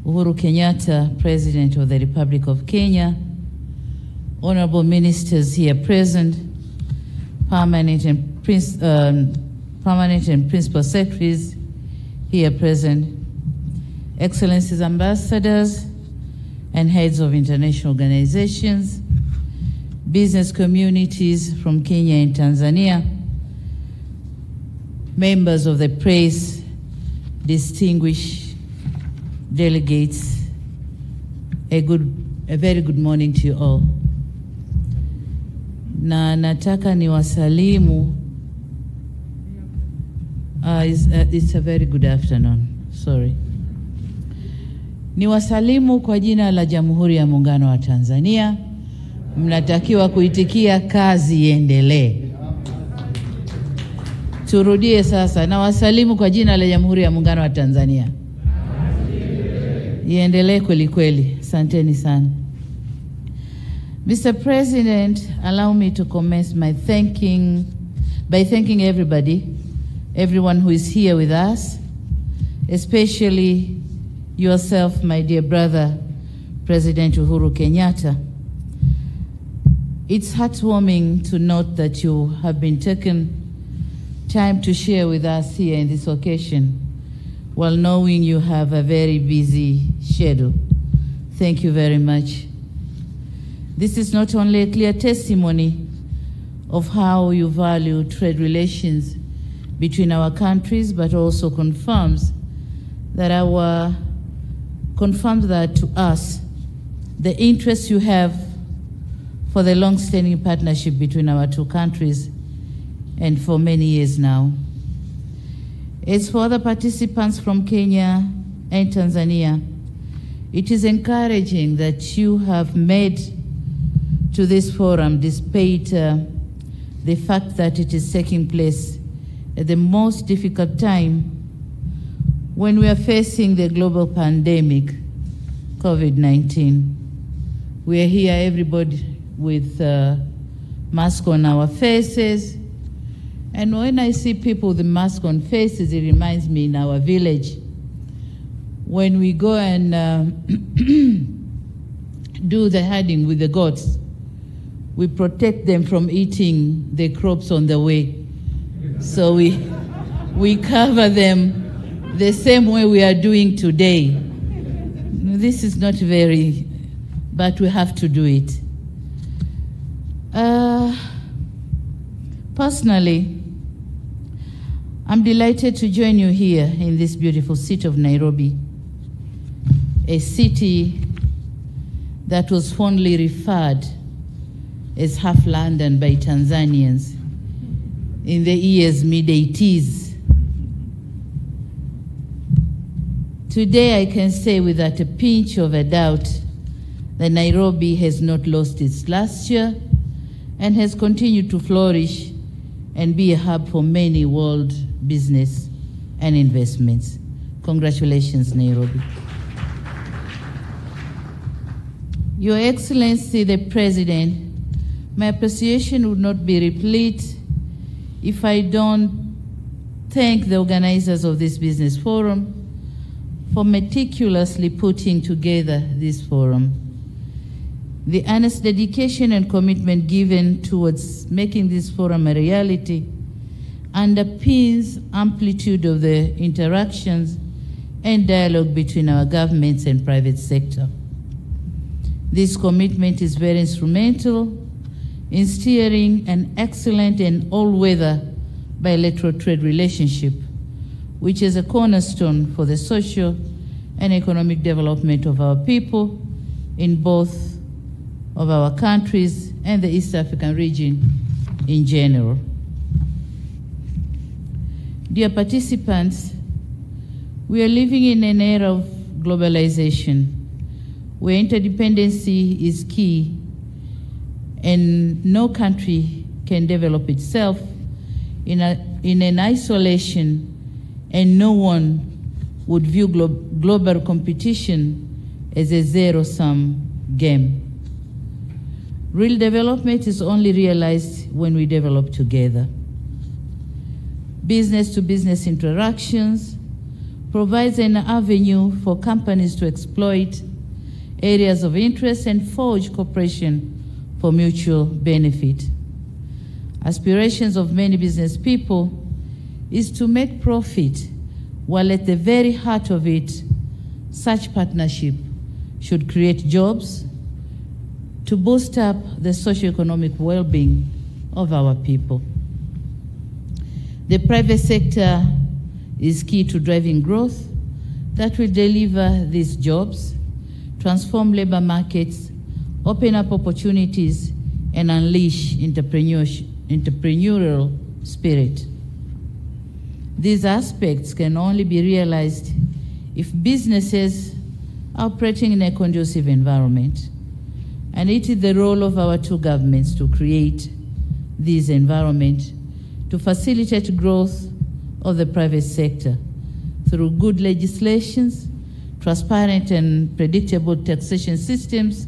Uhuru Kenyatta, President of the Republic of Kenya, honorable ministers here present, permanent and principal secretaries here present, excellencies, ambassadors, and heads of international organizations, business communities from Kenya and Tanzania, members of the press, distinguished delegates, a very good morning to you all. Na nataka niwasalimu. It's a very good afternoon. Sorry. Niwasalimu kwa jina la Jamhuri ya Muungano wa Tanzania. Mnatakiwa kuitikia kazi iendelee. Turudie sasa. Na wasalimu kwa jina la Jamhuri ya Muungano wa Tanzania. Iendelee kweli kweli. Asanteni sana. Mr. President, allow me to commence by thanking everyone who is here with us, especially yourself, my dear brother, President Uhuru Kenyatta. It's heartwarming to note that you have been taking time to share with us here in this occasion, while knowing you have a very busy schedule. Thank you very much. This is not only a clear testimony of how you value trade relations between our countries, but also confirms that to us the interest you have for the long-standing partnership between our two countries, and for many years now. As for other participants from Kenya and Tanzania, it is encouraging that you have made to this forum despite the fact that it is taking place at the most difficult time when we are facing the global pandemic, COVID-19. We are here, everybody with mask on our faces. And when I see people with the mask on faces, it reminds me in our village, when we go and do the herding with the goats, we protect them from eating the crops on the way. So we cover them the same way we are doing today. This is not but we have to do it. Personally, I'm delighted to join you here in this beautiful city of Nairobi, a city that was fondly referred as half London by Tanzanians in the years mid-80s. Today I can say without a pinch of a doubt that Nairobi has not lost its luster and has continued to flourish and be a hub for many world business and investments. Congratulations, Nairobi. Your Excellency, the President, my appreciation would not be replete if I don't thank the organizers of this business forum for meticulously putting together this forum. The earnest dedication and commitment given towards making this forum a reality underpins amplitude of the interactions and dialogue between our governments and private sector. This commitment is very instrumental in steering an excellent and all-weather bilateral trade relationship, which is a cornerstone for the social and economic development of our people in both of our countries and the East African region in general. Dear participants, we are living in an era of globalization where interdependency is key, and no country can develop itself in an isolation, and no one would view global competition as a zero-sum game. Real development is only realized when we develop together. Business-to-business interactions provides an avenue for companies to exploit areas of interest and forge cooperation for mutual benefit. Aspirations of many business people is to make profit, while at the very heart of it, such partnership should create jobs to boost up the socioeconomic well-being of our people. The private sector is key to driving growth that will deliver these jobs, transform labor markets, open up opportunities, and unleash entrepreneurial spirit. These aspects can only be realized if businesses are operating in a conducive environment. And it is the role of our two governments to create this environment to facilitate growth of the private sector through good legislations, transparent and predictable taxation systems,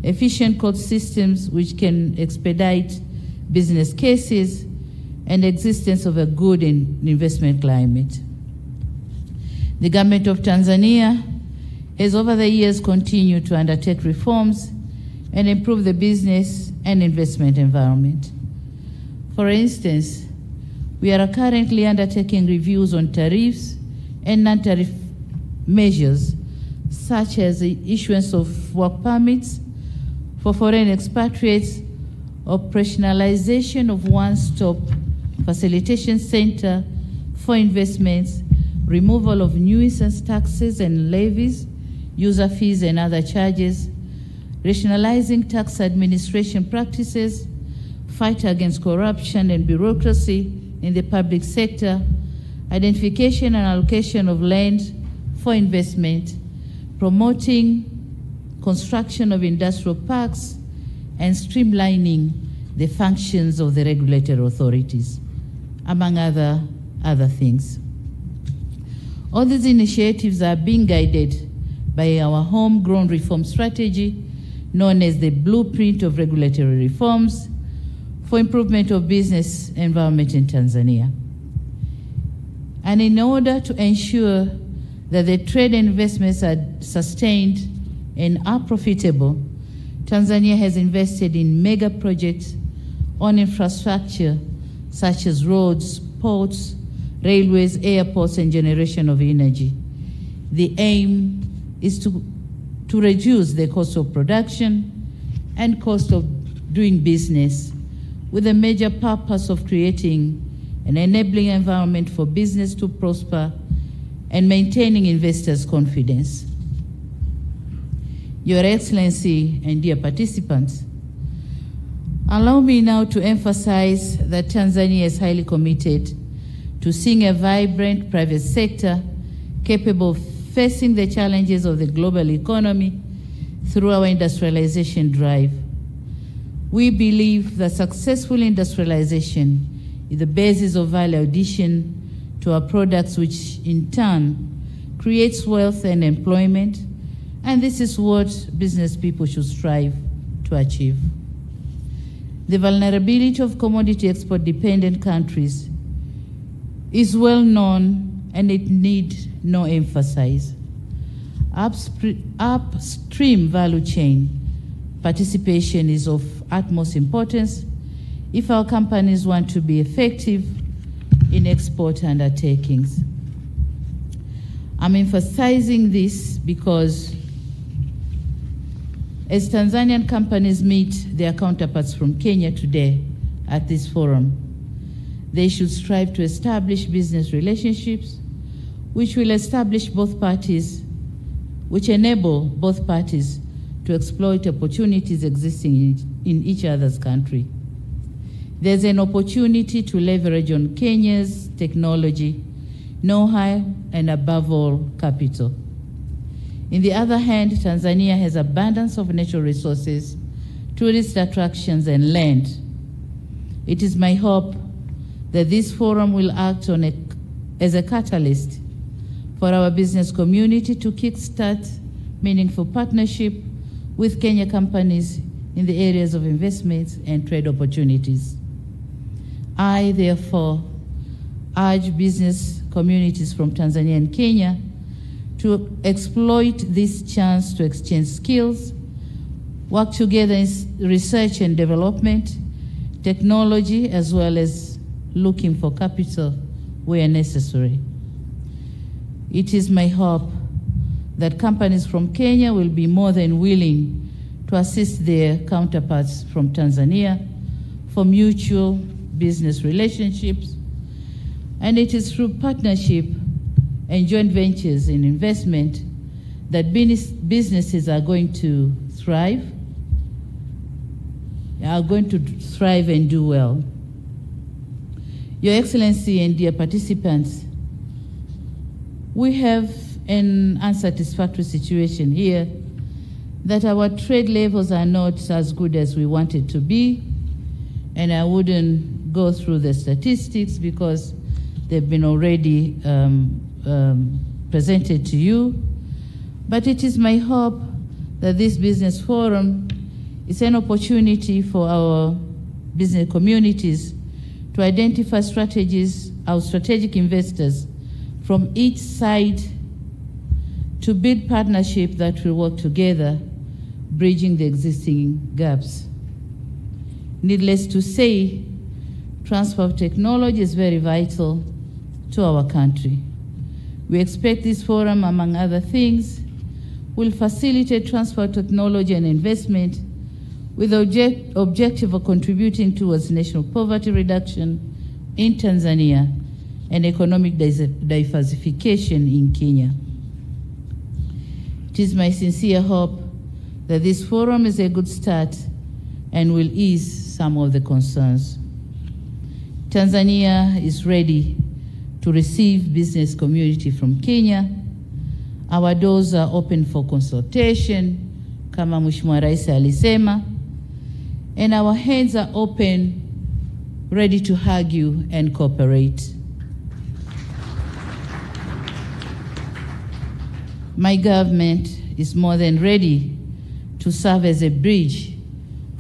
efficient court systems which can expedite business cases, and existence of a good investment climate. The government of Tanzania has over the years continued to undertake reforms and improve the business and investment environment. For instance, we are currently undertaking reviews on tariffs and non-tariff measures, such as the issuance of work permits for foreign expatriates, operationalization of one-stop facilitation center for investments, removal of nuisance taxes and levies, user fees and other charges, rationalizing tax administration practices, fight against corruption and bureaucracy in the public sector, identification and allocation of land for investment, promoting construction of industrial parks, and streamlining the functions of the regulatory authorities, among other things. All these initiatives are being guided by our homegrown reform strategy, known as the Blueprint of Regulatory Reforms for Improvement of Business Environment in Tanzania. And in order to ensure that the trade and investments are sustained and are profitable, Tanzania has invested in mega projects on infrastructure such as roads, ports, railways, airports, and generation of energy. The aim is to reduce the cost of production and cost of doing business, with a major purpose of creating an enabling environment for business to prosper and maintaining investors' confidence. Your Excellency and dear participants, allow me now to emphasize that Tanzania is highly committed to seeing a vibrant private sector capable of facing the challenges of the global economy through our industrialization drive. We believe that successful industrialization is the basis of value addition to our products, which in turn creates wealth and employment, and this is what business people should strive to achieve. The vulnerability of commodity export-dependent countries is well known, and it needs no emphasis. Upstream value chain participation is of utmost importance if our companies want to be effective in export undertakings. I'm emphasizing this because as Tanzanian companies meet their counterparts from Kenya today at this forum, they should strive to establish business relationships which will enable both parties to exploit opportunities existing in each other's country. There's an opportunity to leverage on Kenya's technology, know-how, and above all, capital. On the other hand, Tanzania has abundance of natural resources, tourist attractions, and land. It is my hope that this forum will act as a catalyst for our business community to kickstart meaningful partnership with Kenya companies in the areas of investments and trade opportunities. I, therefore, urge business communities from Tanzania and Kenya to exploit this chance to exchange skills, work together in research and development, technology, as well as looking for capital where necessary. It is my hope that companies from Kenya will be more than willing to assist their counterparts from Tanzania for mutual business relationships, and it is through partnership and joint ventures in investment that businesses are going to thrive and do well. Your Excellency and dear participants, we have an unsatisfactory situation here that our trade levels are not as good as we want it to be, and I wouldn't go through the statistics because they've been already presented to you. But it is my hope that this business forum is an opportunity for our business communities to identify strategies, our strategic investors from each side, to build partnership that will work together, bridging the existing gaps. Needless to say, transfer of technology is very vital to our country. We expect this forum, among other things, will facilitate transfer of technology and investment with the objective of contributing towards national poverty reduction in Tanzania and economic diversification in Kenya. It is my sincere hope that this forum is a good start and will ease some of the concerns. Tanzania is ready to receive business community from Kenya. Our doors are open for consultation, kama Mheshimiwa Rais alisema, and our hands are open, ready to hug you and cooperate. My government is more than ready to serve as a bridge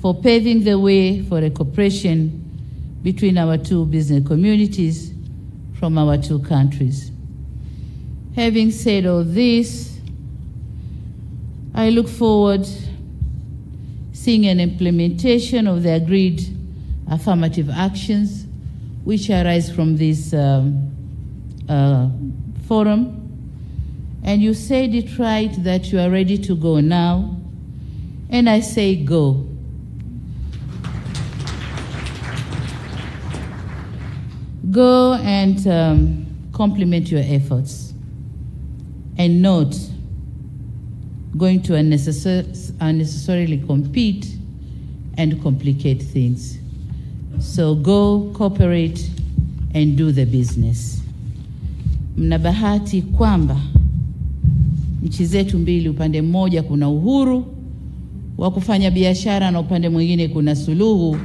for paving the way for a cooperation between our two business communities from our two countries. Having said all this, I look forward seeing an implementation of the agreed affirmative actions which arise from this forum. And you said it right that you are ready to go now, and I say go. Go and complement your efforts, and not going to unnecessarily compete and complicate things. So go, cooperate, and do the business. Mna bahati kwamba nchi zetu mbili, upande mmoja kuna uhuru wa kufanya biashara na upande mwingine kuna suluhu.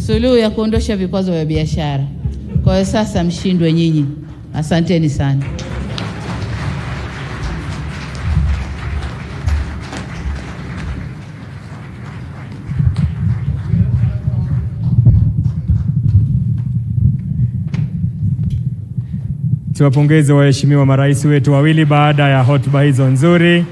Suluhu ya kuondosha vikwazo vya biashara. Kwa hiyo sasa mshindwe nyinyi. Asanteni sana. Tuwapongeze waheshimiwa marais wetu wawili baada ya hotuba hizo nzuri.